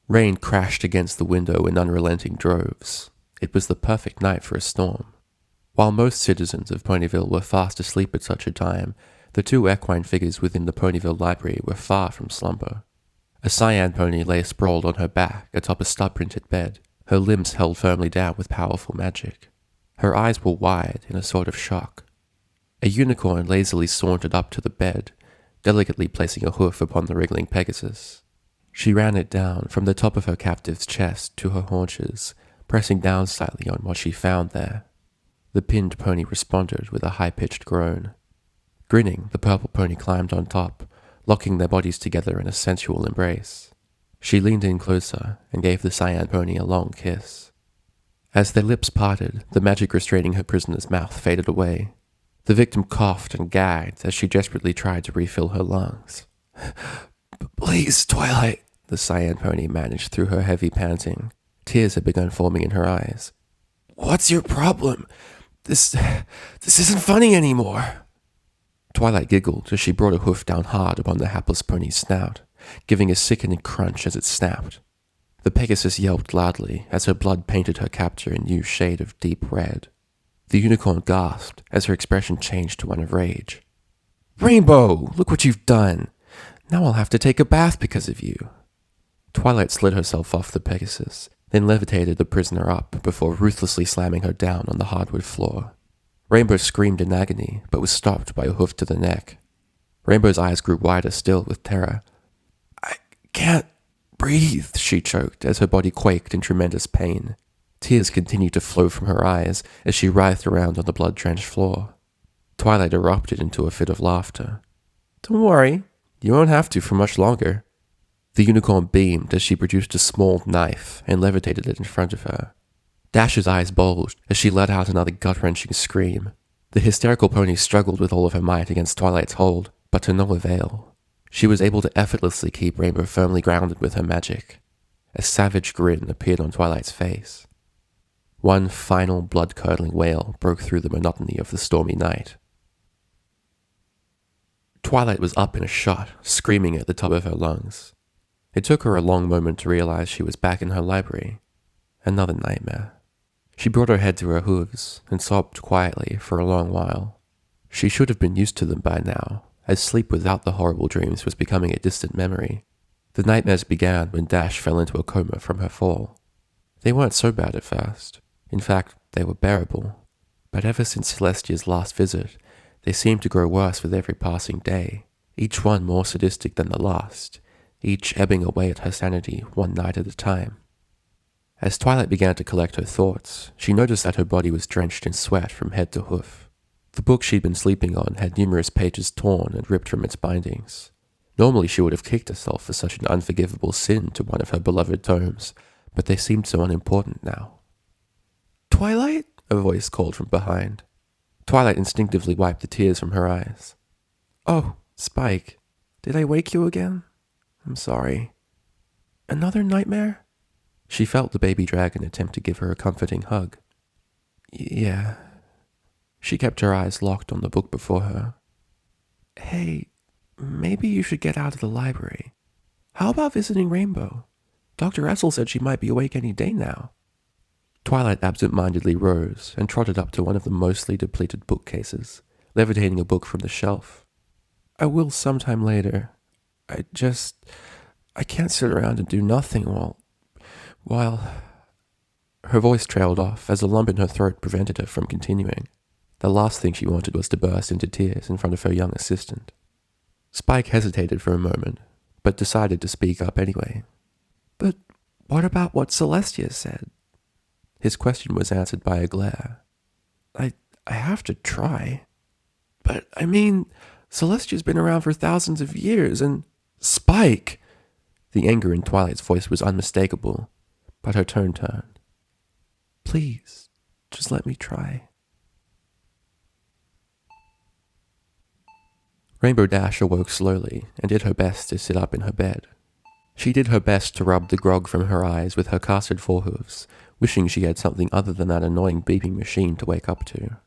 Rain crashed against the window in unrelenting droves. It was the perfect night for a storm. While most citizens of Ponyville were fast asleep at such a time, the two equine figures within the Ponyville library were far from slumber. A cyan pony lay sprawled on her back atop a stud-printed bed, her limbs held firmly down with powerful magic. Her eyes were wide in a sort of shock. A unicorn lazily sauntered up to the bed, delicately placing a hoof upon the wriggling Pegasus. She ran it down from the top of her captive's chest to her haunches, pressing down slightly on what she found there. The pinned pony responded with a high-pitched groan. Grinning, the purple pony climbed on top, locking their bodies together in a sensual embrace. She leaned in closer and gave the cyan pony a long kiss. As their lips parted, the magic restraining her prisoner's mouth faded away. The victim coughed and gagged as she desperately tried to refill her lungs. "Please, Twilight," the cyan pony managed through her heavy panting. Tears had begun forming in her eyes. "What's your problem? This isn't funny anymore." Twilight giggled as she brought a hoof down hard upon the hapless pony's snout, giving a sickening crunch as it snapped. The Pegasus yelped loudly as her blood painted her captor a new shade of deep red. The unicorn gasped as her expression changed to one of rage. "Rainbow, look what you've done! Now I'll have to take a bath because of you." Twilight slid herself off the Pegasus, then levitated the prisoner up before ruthlessly slamming her down on the hardwood floor. Rainbow screamed in agony, but was stopped by a hoof to the neck. Rainbow's eyes grew wider still with terror. "I can't breathe," she choked as her body quaked in tremendous pain. Tears continued to flow from her eyes as she writhed around on the blood-drenched floor. Twilight erupted into a fit of laughter. "Don't worry, you won't have to for much longer." The unicorn beamed as she produced a small knife and levitated it in front of her. Dash's eyes bulged as she let out another gut-wrenching scream. The hysterical pony struggled with all of her might against Twilight's hold, but to no avail. She was able to effortlessly keep Rainbow firmly grounded with her magic. A savage grin appeared on Twilight's face. One final blood-curdling wail broke through the monotony of the stormy night. Twilight was up in a shot, screaming at the top of her lungs. It took her a long moment to realize she was back in her library. Another nightmare. She brought her head to her hooves and sobbed quietly for a long while. She should have been used to them by now, as sleep without the horrible dreams was becoming a distant memory. The nightmares began when Dash fell into a coma from her fall. They weren't so bad at first. In fact, they were bearable. But ever since Celestia's last visit, they seemed to grow worse with every passing day, each one more sadistic than the last, each ebbing away at her sanity one night at a time. As Twilight began to collect her thoughts, she noticed that her body was drenched in sweat from head to hoof. The book she'd been sleeping on had numerous pages torn and ripped from its bindings. Normally she would have kicked herself for such an unforgivable sin to one of her beloved tomes, but they seemed so unimportant now. "Twilight?" a voice called from behind. Twilight instinctively wiped the tears from her eyes. "Oh, Spike. Did I wake you again? I'm sorry. Another nightmare?" She felt the baby dragon attempt to give her a comforting hug. "Yeah." She kept her eyes locked on the book before her. "Hey, maybe you should get out of the library. How about visiting Rainbow? Dr. Essel said she might be awake any day now." Twilight absent-mindedly rose and trotted up to one of the mostly depleted bookcases, levitating a book from the shelf. "I will sometime later. I can't sit around and do nothing while... Her voice trailed off as a lump in her throat prevented her from continuing. The last thing she wanted was to burst into tears in front of her young assistant. Spike hesitated for a moment, but decided to speak up anyway. "But what about what Celestia said?" His question was answered by a glare. I have to try. But, I mean, Celestia's been around for thousands of years, and... Spike! The anger in Twilight's voice was unmistakable, but her tone turned. "Please, just let me try." Rainbow Dash awoke slowly and did her best to sit up in her bed. She did her best to rub the grog from her eyes with her casted forehooves, wishing she had something other than that annoying beeping machine to wake up to.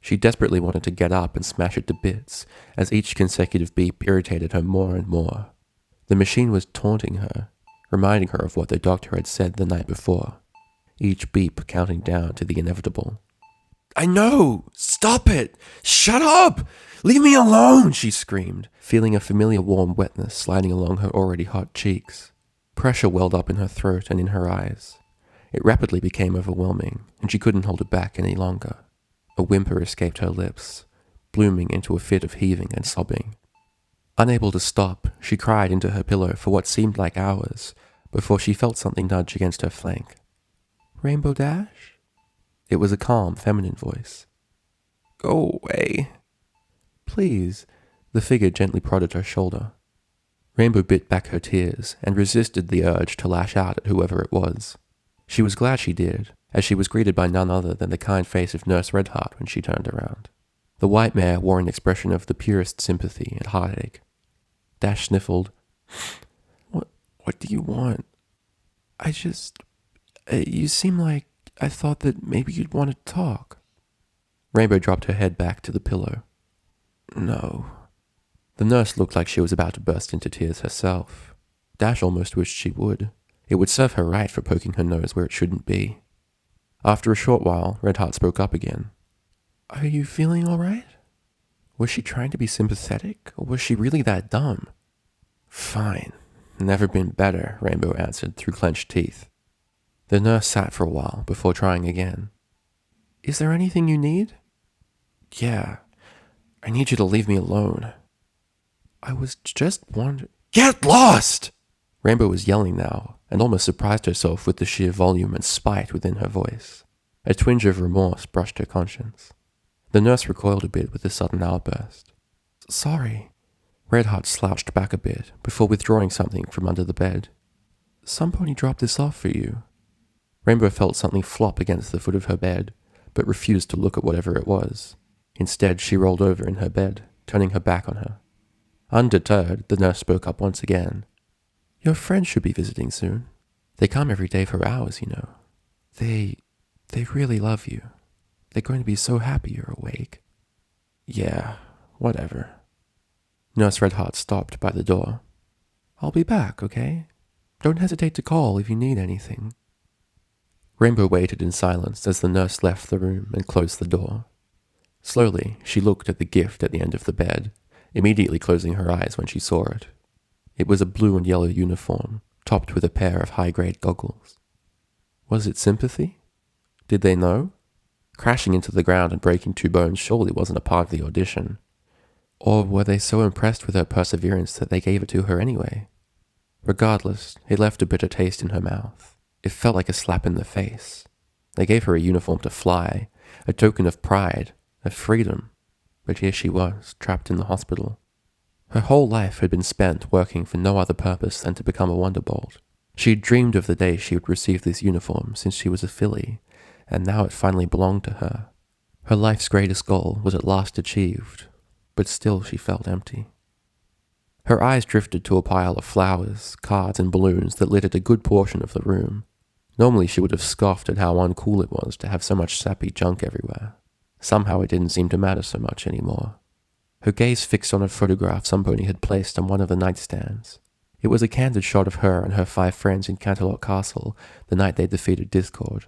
She desperately wanted to get up and smash it to bits, as each consecutive beep irritated her more and more. The machine was taunting her, reminding her of what the doctor had said the night before, each beep counting down to the inevitable. "I know! Stop it! Shut up! Leave me alone!" she screamed, feeling a familiar warm wetness sliding along her already hot cheeks. Pressure welled up in her throat and in her eyes. It rapidly became overwhelming, and she couldn't hold it back any longer. A whimper escaped her lips, blooming into a fit of heaving and sobbing. Unable to stop, she cried into her pillow for what seemed like hours before she felt something nudge against her flank. "Rainbow Dash?" It was a calm, feminine voice. "Go away." "Please." The figure gently prodded her shoulder. Rainbow bit back her tears and resisted the urge to lash out at whoever it was. She was glad she did, as she was greeted by none other than the kind face of Nurse Redheart when she turned around. The white mare wore an expression of the purest sympathy and heartache. Dash sniffled. What do you want?" You seem like I thought that maybe you'd want to talk." Rainbow dropped her head back to the pillow. "No." The nurse looked like she was about to burst into tears herself. Dash almost wished she would. It would serve her right for poking her nose where it shouldn't be. After a short while, Redheart spoke up again. "Are you feeling all right?" Was she trying to be sympathetic, or was she really that dumb? "Fine. Never been better," Rainbow answered through clenched teeth. The nurse sat for a while before trying again. "Is there anything you need?" "Yeah. I need you to leave me alone." "I was just wondering—" "Get lost!" Rainbow was yelling now, and almost surprised herself with the sheer volume and spite within her voice. A twinge of remorse brushed her conscience. The nurse recoiled a bit with the sudden outburst. "Sorry." Redheart slouched back a bit before withdrawing something from under the bed. "Somebody dropped this off for you." Rainbow felt something flop against the foot of her bed, but refused to look at whatever it was. Instead, she rolled over in her bed, turning her back on her. Undeterred, the nurse spoke up once again. "Your friends should be visiting soon. They come every day for hours, you know. They really love you. They're going to be so happy you're awake." "Yeah, whatever." Nurse Redheart stopped by the door. "I'll be back, okay? Don't hesitate to call if you need anything." Rainbow waited in silence as the nurse left the room and closed the door. Slowly, she looked at the gift at the end of the bed, immediately closing her eyes when she saw it. It was a blue and yellow uniform, topped with a pair of high-grade goggles. Was it sympathy? Did they know? Crashing into the ground and breaking 2 bones surely wasn't a part of the audition. Or were they so impressed with her perseverance that they gave it to her anyway? Regardless, it left a bitter taste in her mouth. It felt like a slap in the face. They gave her a uniform to fly, a token of pride, of freedom. But here she was, trapped in the hospital. Her whole life had been spent working for no other purpose than to become a Wonderbolt. She had dreamed of the day she would receive this uniform since she was a filly, and now it finally belonged to her. Her life's greatest goal was at last achieved, but still she felt empty. Her eyes drifted to a pile of flowers, cards, and balloons that littered a good portion of the room. Normally she would have scoffed at how uncool it was to have so much sappy junk everywhere. Somehow it didn't seem to matter so much anymore. Her gaze fixed on a photograph somebody had placed on one of the nightstands. It was a candid shot of her and her 5 friends in Canterlot Castle the night they defeated Discord.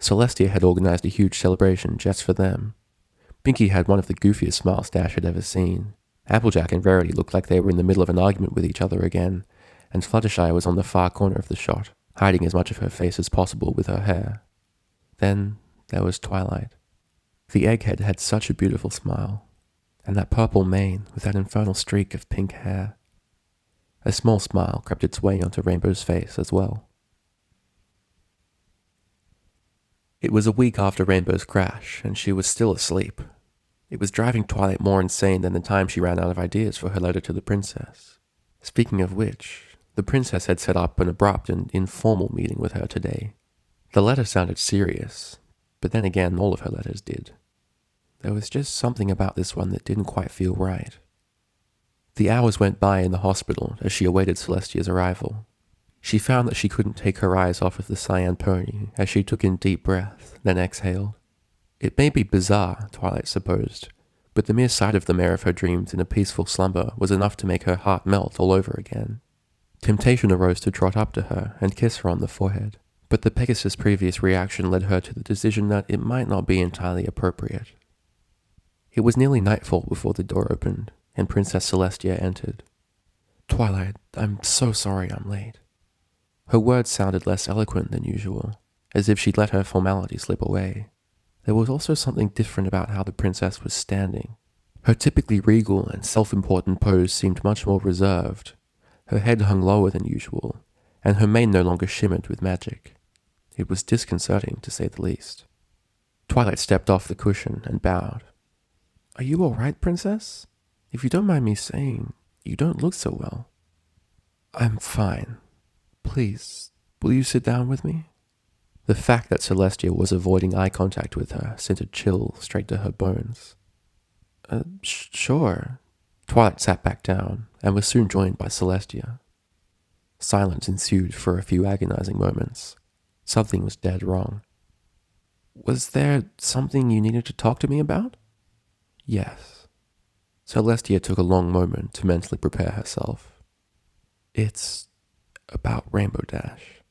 Celestia had organized a huge celebration just for them. Pinky had one of the goofiest smiles Dash had ever seen. Applejack and Rarity looked like they were in the middle of an argument with each other again, and Fluttershy was on the far corner of the shot, hiding as much of her face as possible with her hair. Then there was Twilight. The egghead had such a beautiful smile, and that purple mane with that infernal streak of pink hair. A small smile crept its way onto Rainbow's face as well. It was a week after Rainbow's crash, and she was still asleep. It was driving Twilight more insane than the time she ran out of ideas for her letter to the princess. Speaking of which, the princess had set up an abrupt and informal meeting with her today. The letter sounded serious, but then again all of her letters did. There was just something about this one that didn't quite feel right. The hours went by in the hospital as she awaited Celestia's arrival. She found that she couldn't take her eyes off of the cyan pony as she took in deep breaths, then exhaled. It may be bizarre, Twilight supposed, but the mere sight of the mare of her dreams in a peaceful slumber was enough to make her heart melt all over again. Temptation arose to trot up to her and kiss her on the forehead, but the Pegasus' previous reaction led her to the decision that it might not be entirely appropriate. It was nearly nightfall before the door opened, and Princess Celestia entered. "Twilight, I'm so sorry I'm late." Her words sounded less eloquent than usual, as if she'd let her formality slip away. There was also something different about how the princess was standing. Her typically regal and self-important pose seemed much more reserved. Her head hung lower than usual, and her mane no longer shimmered with magic. It was disconcerting, to say the least. Twilight stepped off the cushion and bowed. "Are you all right, Princess? If you don't mind me saying, you don't look so well." "I'm fine. Please, will you sit down with me?" The fact that Celestia was avoiding eye contact with her sent a chill straight to her bones. Sure." Twilight sat back down and was soon joined by Celestia. Silence ensued for a few agonizing moments. Something was dead wrong. "Was there something you needed to talk to me about?" "Yes." Celestia took a long moment to mentally prepare herself. "It's about Rainbow Dash."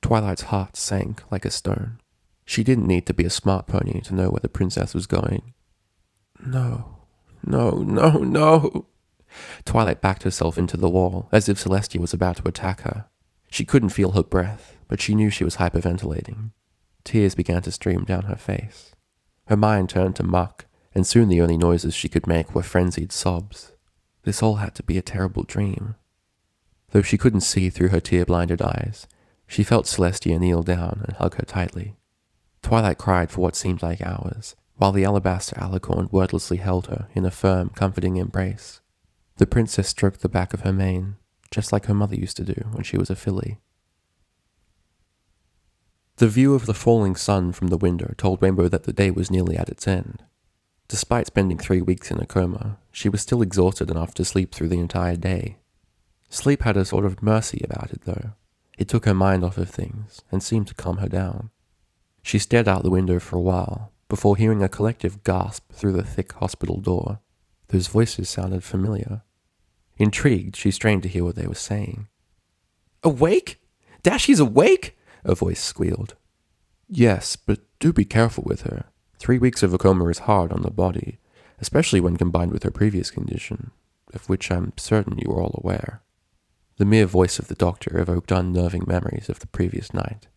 Twilight's heart sank like a stone. She didn't need to be a smart pony to know where the princess was going. No. Twilight backed herself into the wall, as if Celestia was about to attack her. She couldn't feel her breath, but she knew she was hyperventilating. Tears began to stream down her face. Her mind turned to muck, and soon the only noises she could make were frenzied sobs. This all had to be a terrible dream. Though she couldn't see through her tear-blinded eyes, she felt Celestia kneel down and hug her tightly. Twilight cried for what seemed like hours, while the alabaster alicorn wordlessly held her in a firm, comforting embrace. The princess stroked the back of her mane, just like her mother used to do when she was a filly. The view of the falling sun from the window told Rainbow that the day was nearly at its end. Despite spending 3 weeks in a coma, she was still exhausted enough to sleep through the entire day. Sleep had a sort of mercy about it, though. It took her mind off of things and seemed to calm her down. She stared out the window for a while, before hearing a collective gasp through the thick hospital door. Those voices sounded familiar. Intrigued, she strained to hear what they were saying. "Awake? Dashie's awake?" a voice squealed. "Yes, but do be careful with her. 3 weeks of a coma is hard on the body, especially when combined with her previous condition, of which I'm certain you are all aware." The mere voice of the doctor evoked unnerving memories of the previous night.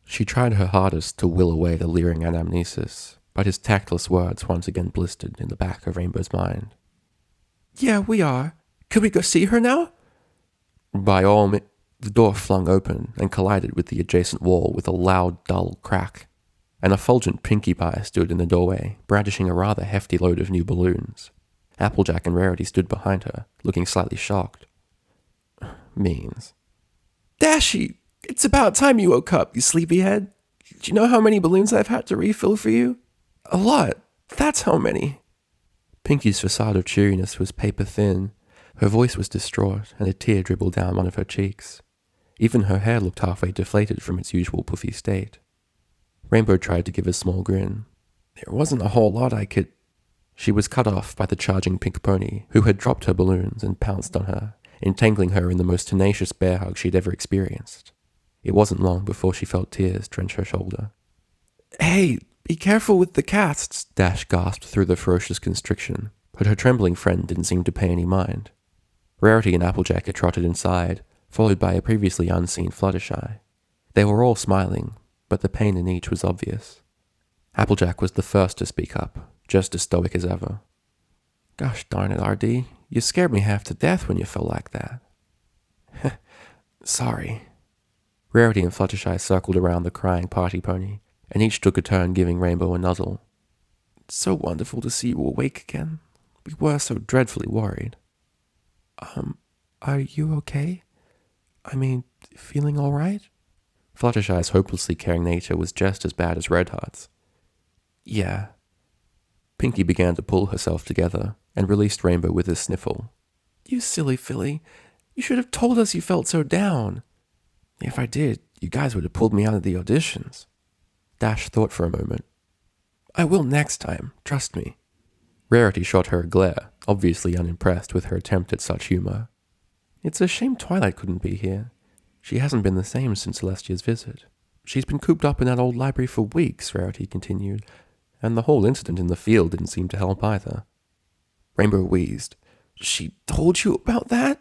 She tried her hardest to will away the leering anamnesis, but his tactless words once again blistered in the back of Rainbow's mind. "Yeah, we are. Could we go see her now?" "By all means." The door flung open and collided with the adjacent wall with a loud, dull crack. An effulgent Pinkie Pie stood in the doorway, brandishing a rather hefty load of new balloons. Applejack and Rarity stood behind her, looking slightly shocked. "Means." "Dashie, it's about time you woke up, you sleepyhead. Do you know how many balloons I've had to refill for you? A lot. That's how many." Pinkie's facade of cheeriness was paper thin. Her voice was distraught, and a tear dribbled down one of her cheeks. Even her hair looked halfway deflated from its usual puffy state. Rainbow tried to give a small grin. "There wasn't a whole lot I could—" She was cut off by the charging pink pony, who had dropped her balloons and pounced on her, entangling her in the most tenacious bear hug she'd ever experienced. It wasn't long before she felt tears drench her shoulder. "Hey, be careful with the cats," Dash gasped through the ferocious constriction, but her trembling friend didn't seem to pay any mind. Rarity and Applejack had trotted inside, followed by a previously unseen Fluttershy. They were all smiling, but the pain in each was obvious. Applejack was the first to speak up, just as stoic as ever. "Gosh darn it, RD, you scared me half to death when you fell like that." "Sorry." Rarity and Fluttershy circled around the crying party pony, and each took a turn giving Rainbow a nuzzle. "It's so wonderful to see you awake again. We were so dreadfully worried." Are you okay? I mean, feeling all right?" Fluttershy's hopelessly caring nature was just as bad as Redheart's. "Yeah." Pinkie began to pull herself together and released Rainbow with a sniffle. "You silly filly. You should have told us you felt so down." "If I did, you guys would have pulled me out of the auditions." Dash thought for a moment. "I will next time, trust me." Rarity shot her a glare, obviously unimpressed with her attempt at such humor. It's a shame Twilight couldn't be here. She hasn't been the same since Celestia's visit. She's been cooped up in that old library for weeks, Rarity continued, and the whole incident in the field didn't seem to help either. Rainbow wheezed. She told you about that?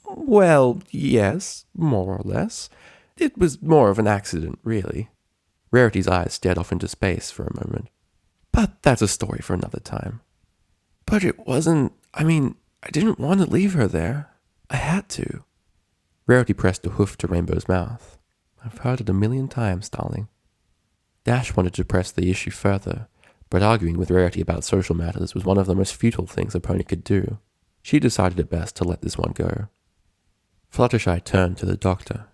Well, yes, more or less. It was more of an accident, really. Rarity's eyes stared off into space for a moment. But that's a story for another time. But it wasn't... I didn't want to leave her there. I had to. Rarity pressed a hoof to Rainbow's mouth. I've heard it 1,000,000 times, darling. Dash wanted to press the issue further, but arguing with Rarity about social matters was one of the most futile things a pony could do. She decided it best to let this one go. Fluttershy turned to the doctor.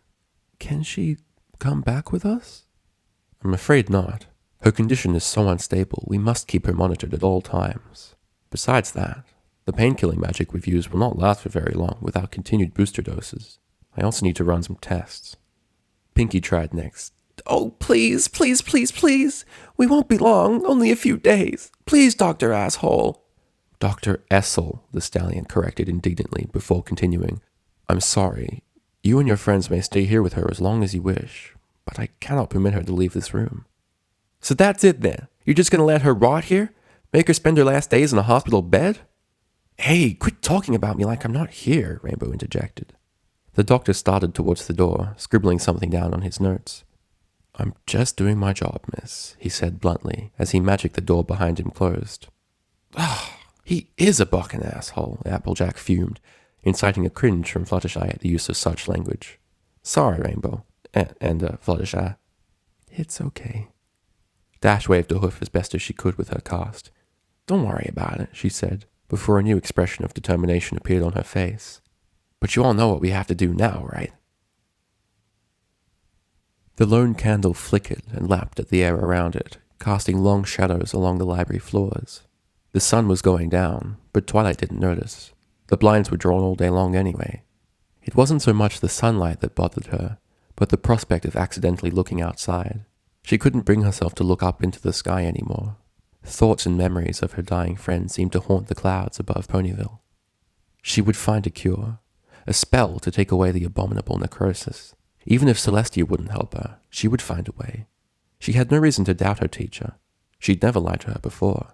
Can she come back with us? I'm afraid not. Her condition is so unstable, we must keep her monitored at all times. Besides that, the pain-killing magic we've used will not last for very long without continued booster doses. I also need to run some tests. Pinky tried next. Oh, please, please, please, please. We won't be long, only a few days. Please, Dr. Asshole. Dr. Essel, the stallion corrected indignantly before continuing. I'm sorry. You and your friends may stay here with her as long as you wish, but I cannot permit her to leave this room. So that's it then? You're just going to let her rot here? Make her spend her last days in a hospital bed? Hey, quit talking about me like I'm not here, Rainbow interjected. The doctor started towards the door, scribbling something down on his notes. I'm just doing my job, miss, he said bluntly, as he magicked the door behind him closed. He is a bucking asshole, Applejack fumed, inciting a cringe from Fluttershy at the use of such language. Sorry, Rainbow. And Fluttershy. It's okay. Dash waved a hoof as best as she could with her cast. Don't worry about it, she said, before a new expression of determination appeared on her face. But you all know what we have to do now, right? The lone candle flickered and lapped at the air around it, casting long shadows along the library floors. The sun was going down, but Twilight didn't notice. The blinds were drawn all day long anyway. It wasn't so much the sunlight that bothered her, but the prospect of accidentally looking outside. She couldn't bring herself to look up into the sky anymore. Thoughts and memories of her dying friend seemed to haunt the clouds above Ponyville. She would find a cure, a spell to take away the abominable necrosis. Even if Celestia wouldn't help her, she would find a way. She had no reason to doubt her teacher. She'd never lied to her before.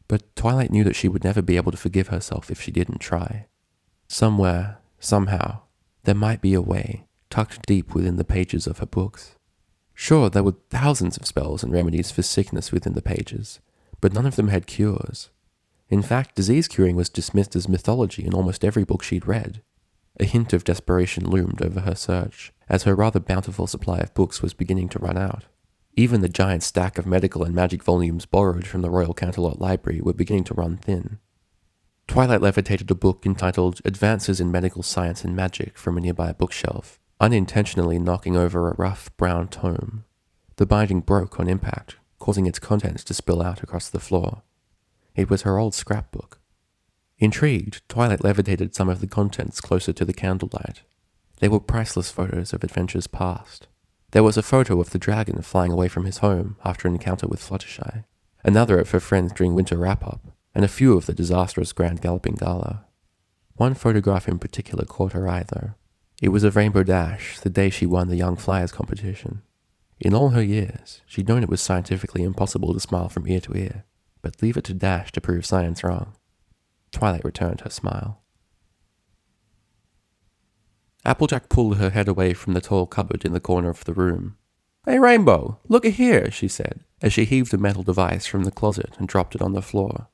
But Twilight knew that she would never be able to forgive herself if she didn't try. Somewhere, somehow, there might be a way, tucked deep within the pages of her books. Sure, there were thousands of spells and remedies for sickness within the pages, but none of them had cures. In fact, disease curing was dismissed as mythology in almost every book she'd read. A hint of desperation loomed over her search, as her rather bountiful supply of books was beginning to run out. Even the giant stack of medical and magic volumes borrowed from the Royal Canterlot Library were beginning to run thin. Twilight levitated a book entitled Advances in Medical Science and Magic from a nearby bookshelf, unintentionally knocking over a rough brown tome. The binding broke on impact, causing its contents to spill out across the floor. It was her old scrapbook. Intrigued, Twilight levitated some of the contents closer to the candlelight. They were priceless photos of adventures past. There was a photo of the dragon flying away from his home after an encounter with Fluttershy, another of her friends during winter wrap-up, and a few of the disastrous Grand Galloping Gala. One photograph in particular caught her eye, though. It was of Rainbow Dash, the day she won the Young Flyers competition. In all her years, she'd known it was scientifically impossible to smile from ear to ear, but leave it to Dash to prove science wrong. Twilight returned her smile. Applejack pulled her head away from the tall cupboard in the corner of the room. Hey, Rainbow, look at here, she said, as she heaved a metal device from the closet and dropped it on the floor.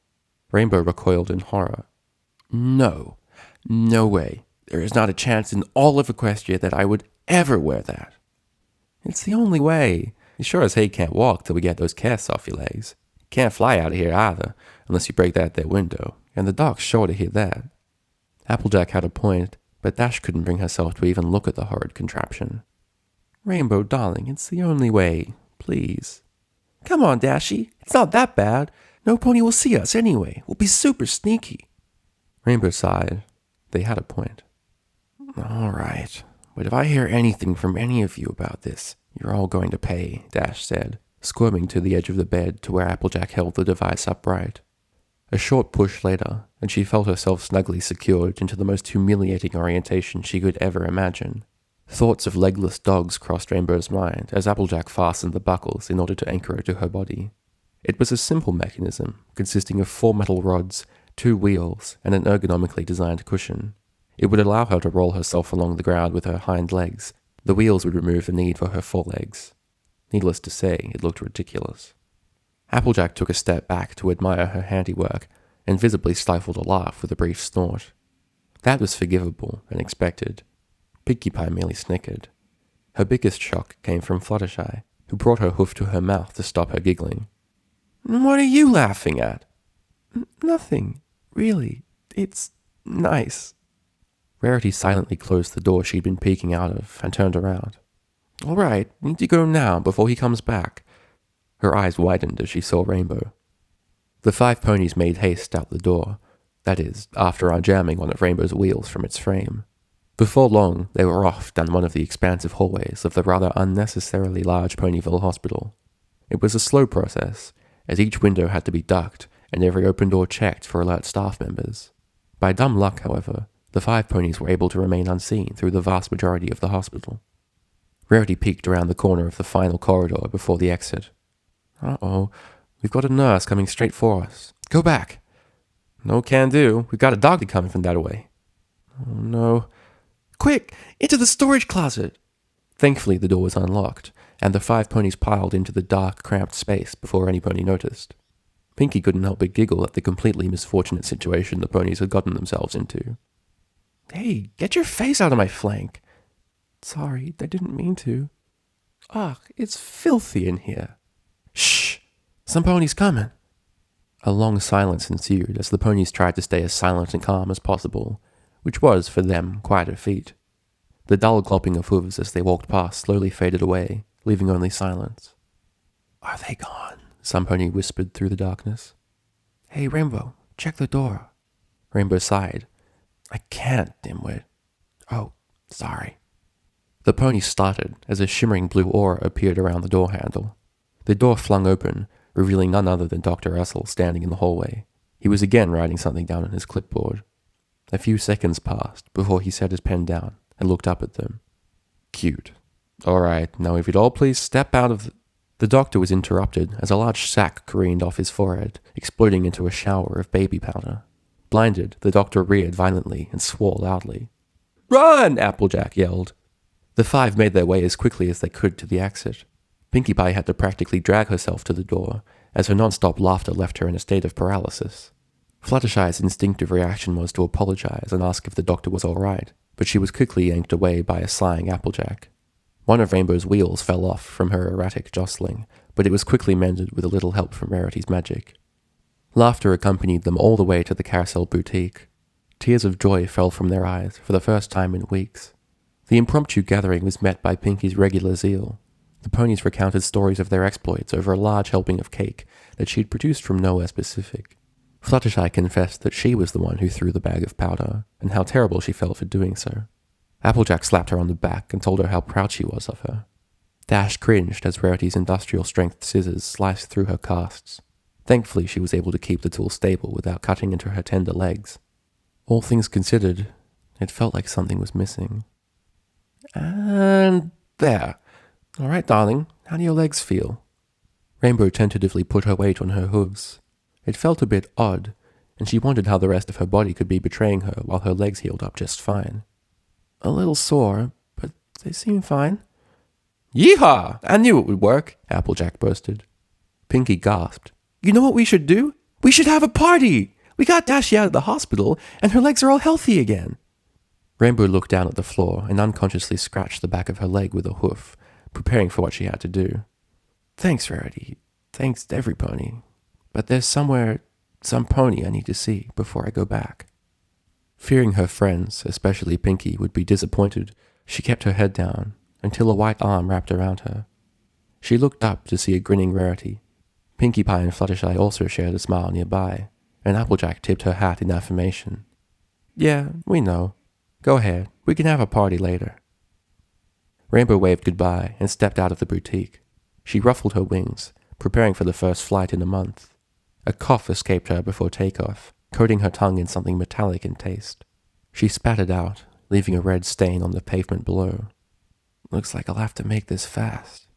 Rainbow recoiled in horror. No way. There is not a chance in all of Equestria that I would ever wear that. It's the only way. You sure as heck can't walk till we get those casts off your legs. Can't fly out of here either, unless you break that there window, and the doc's sure to hear that. Applejack had a point, but Dash couldn't bring herself to even look at the horrid contraption. Rainbow, darling, it's the only way. Please. Come on, Dashy. It's not that bad. No pony will see us anyway. We'll be super sneaky. Rainbow sighed. They had a point. All right, but if I hear anything from any of you about this, you're all going to pay, Dash said, squirming to the edge of the bed to where Applejack held the device upright. A short push later, and she felt herself snugly secured into the most humiliating orientation she could ever imagine. Thoughts of legless dogs crossed Rainbow's mind as Applejack fastened the buckles in order to anchor her to her body. It was a simple mechanism, consisting of 4 metal rods, 2 wheels, and an ergonomically designed cushion. It would allow her to roll herself along the ground with her hind legs. The wheels would remove the need for her forelegs. Needless to say, it looked ridiculous. Applejack took a step back to admire her handiwork, and visibly stifled a laugh with a brief snort. That was forgivable and expected. Pinkie Pie merely snickered. Her biggest shock came from Fluttershy, who brought her hoof to her mouth to stop her giggling. "What are you laughing at?" "Nothing, really. It's nice." Rarity silently closed the door she'd been peeking out of and turned around. "All right, need to go now before he comes back." Her eyes widened as she saw Rainbow. The 5 ponies made haste out the door, that is, after unjamming one of Rainbow's wheels from its frame. Before long, they were off down one of the expansive hallways of the rather unnecessarily large Ponyville hospital. It was a slow process, as each window had to be ducked and every open door checked for alert staff members. By dumb luck, however, the 5 ponies were able to remain unseen through the vast majority of the hospital. Rarity peeked around the corner of the final corridor before the exit. "Uh-oh, we've got a nurse coming straight for us. Go back." "No can do. We've got a doctor coming from that way." "Oh no." "Quick, into the storage closet." Thankfully, the door was unlocked, and the 5 ponies piled into the dark, cramped space before any pony noticed. Pinkie couldn't help but giggle at the completely misfortunate situation the ponies had gotten themselves into. "Hey, get your face out of my flank." "Sorry, I didn't mean to." "Ugh, it's filthy in here." "Shh! Some ponies coming." A long silence ensued as the ponies tried to stay as silent and calm as possible, which was, for them, quite a feat. The dull clopping of hooves as they walked past slowly faded away, leaving only silence. "Are they gone?" some pony whispered through the darkness. "Hey, Rainbow, check the door." Rainbow sighed. "I can't, dimwit." "Oh, sorry." The pony started as a shimmering blue aura appeared around the door handle. The door flung open, revealing none other than Dr. Russell standing in the hallway. He was again writing something down on his clipboard. A few seconds passed before he set his pen down and looked up at them. "Cute. All right, now if you'd all please step out of The doctor was interrupted as a large sack careened off his forehead, exploding into a shower of baby powder. Blinded, the doctor reared violently and swore loudly. "Run!" Applejack yelled. The 5 made their way as quickly as they could to the exit. Pinkie Pie had to practically drag herself to the door, as her non-stop laughter left her in a state of paralysis. Fluttershy's instinctive reaction was to apologize and ask if the doctor was all right, but she was quickly yanked away by a sighing Applejack. One of Rainbow's wheels fell off from her erratic jostling, but it was quickly mended with a little help from Rarity's magic. Laughter accompanied them all the way to the Carousel Boutique. Tears of joy fell from their eyes for the first time in weeks. The impromptu gathering was met by Pinkie's regular zeal. The ponies recounted stories of their exploits over a large helping of cake that she'd produced from nowhere specific. Fluttershy confessed that she was the one who threw the bag of powder, and how terrible she felt for doing so. Applejack slapped her on the back and told her how proud she was of her. Dash cringed as Rarity's industrial-strength scissors sliced through her casts. Thankfully, she was able to keep the tool stable without cutting into her tender legs. All things considered, it felt like something was missing. And there. All right, darling, how do your legs feel? Rainbow tentatively put her weight on her hooves. It felt a bit odd, and she wondered how the rest of her body could be betraying her while her legs healed up just fine. A little sore, but they seem fine. Yeehaw! I knew it would work, Applejack boasted. Pinkie gasped. You know what we should do? We should have a party! We got Dashy out of the hospital, and her legs are all healthy again. Rainbow looked down at the floor and unconsciously scratched the back of her leg with a hoof, preparing for what she had to do. Thanks, Rarity. Thanks to every pony. But there's some pony I need to see before I go back. Fearing her friends, especially Pinkie, would be disappointed, she kept her head down until a white arm wrapped around her. She looked up to see a grinning Rarity. Pinkie Pie and Fluttershy also shared a smile nearby, and Applejack tipped her hat in affirmation. Yeah, we know. Go ahead, we can have a party later. Rainbow waved goodbye and stepped out of the boutique. She ruffled her wings, preparing for the first flight in a month. A cough escaped her before takeoff, coating her tongue in something metallic in taste. She spat it out, leaving a red stain on the pavement below. Looks like I'll have to make this fast.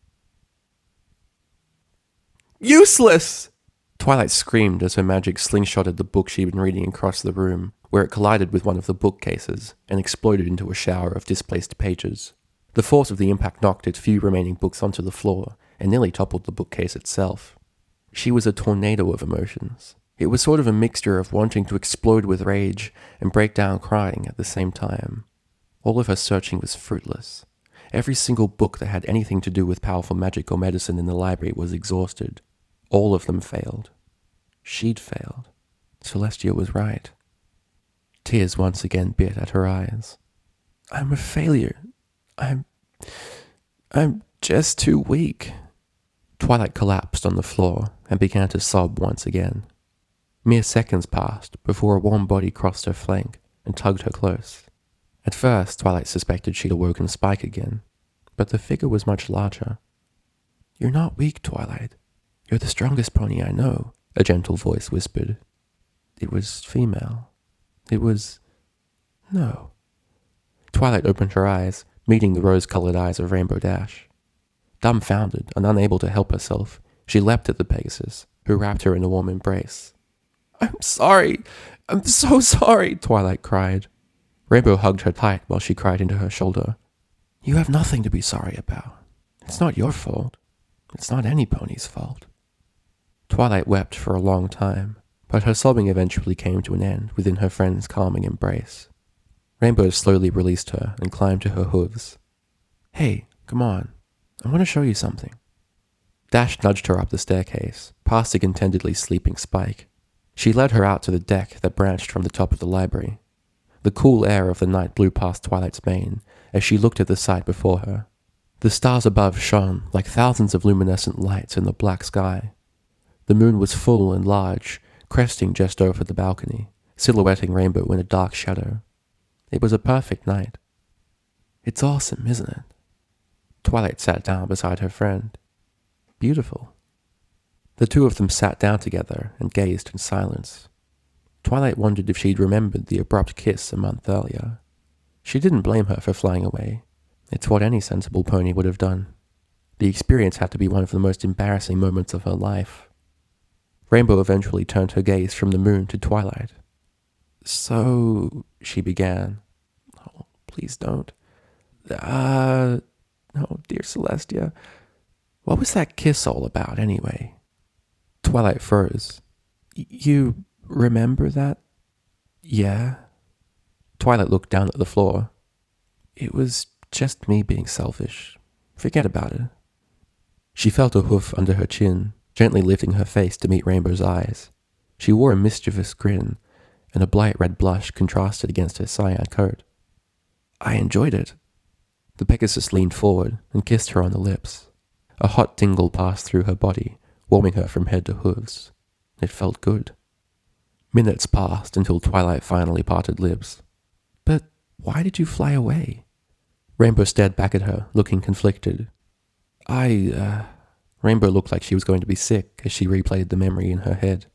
Useless! Twilight screamed as her magic slingshotted the book she'd been reading across the room, where it collided with one of the bookcases and exploded into a shower of displaced pages. The force of the impact knocked its few remaining books onto the floor and nearly toppled the bookcase itself. She was a tornado of emotions. It was sort of a mixture of wanting to explode with rage and break down crying at the same time. All of her searching was fruitless. Every single book that had anything to do with powerful magic or medicine in the library was exhausted. All of them failed. She'd failed. Celestia was right. Tears once again bit at her eyes. I'm a failure. I'm just too weak. Twilight collapsed on the floor and began to sob once again. Mere seconds passed before a warm body crossed her flank and tugged her close. At first, Twilight suspected she'd awoken Spike again, but the figure was much larger. You're not weak, Twilight. You're the strongest pony I know, a gentle voice whispered. It was female. It was... No. Twilight opened her eyes, meeting the rose-colored eyes of Rainbow Dash. Dumbfounded and unable to help herself, she leapt at the Pegasus, who wrapped her in a warm embrace. I'm sorry. I'm so sorry, Twilight cried. Rainbow hugged her tight while she cried into her shoulder. You have nothing to be sorry about. It's not your fault. It's not any pony's fault. Twilight wept for a long time, but her sobbing eventually came to an end within her friend's calming embrace. Rainbow slowly released her and climbed to her hooves. Hey, come on. I want to show you something. Dash nudged her up the staircase, past the contentedly sleeping Spike. She led her out to the deck that branched from the top of the library. The cool air of the night blew past Twilight's mane as she looked at the sight before her. The stars above shone like thousands of luminescent lights in the black sky. The moon was full and large, cresting just over the balcony, silhouetting Rainbow in a dark shadow. It was a perfect night. It's awesome, isn't it? Twilight sat down beside her friend. Beautiful. The two of them sat down together and gazed in silence. Twilight wondered if she'd remembered the abrupt kiss a month earlier. She didn't blame her for flying away. It's what any sensible pony would have done. The experience had to be one of the most embarrassing moments of her life. Rainbow eventually turned her gaze from the moon to Twilight. So, she began. Oh, please don't. No, dear Celestia. What was that kiss all about, anyway? Twilight froze. You remember that? Yeah. Twilight looked down at the floor. It was just me being selfish. Forget about it. She felt a hoof under her chin, gently lifting her face to meet Rainbow's eyes. She wore a mischievous grin, and a bright red blush contrasted against her cyan coat. I enjoyed it. The Pegasus leaned forward and kissed her on the lips. A hot tingle passed through her body, warming her from head to hooves. It felt good. Minutes passed until Twilight finally parted lips. But why did you fly away? Rainbow stared back at her, looking conflicted. Rainbow looked like she was going to be sick as she replayed the memory in her head.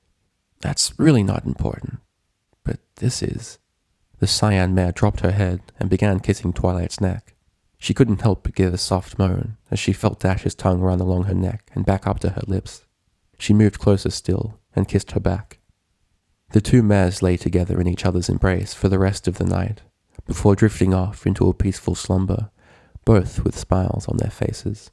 That's really not important. But this is. The cyan mare dropped her head and began kissing Twilight's neck. She couldn't help but give a soft moan as she felt Dash's tongue run along her neck and back up to her lips. She moved closer still and kissed her back. The two mares lay together in each other's embrace for the rest of the night, before drifting off into a peaceful slumber, both with smiles on their faces.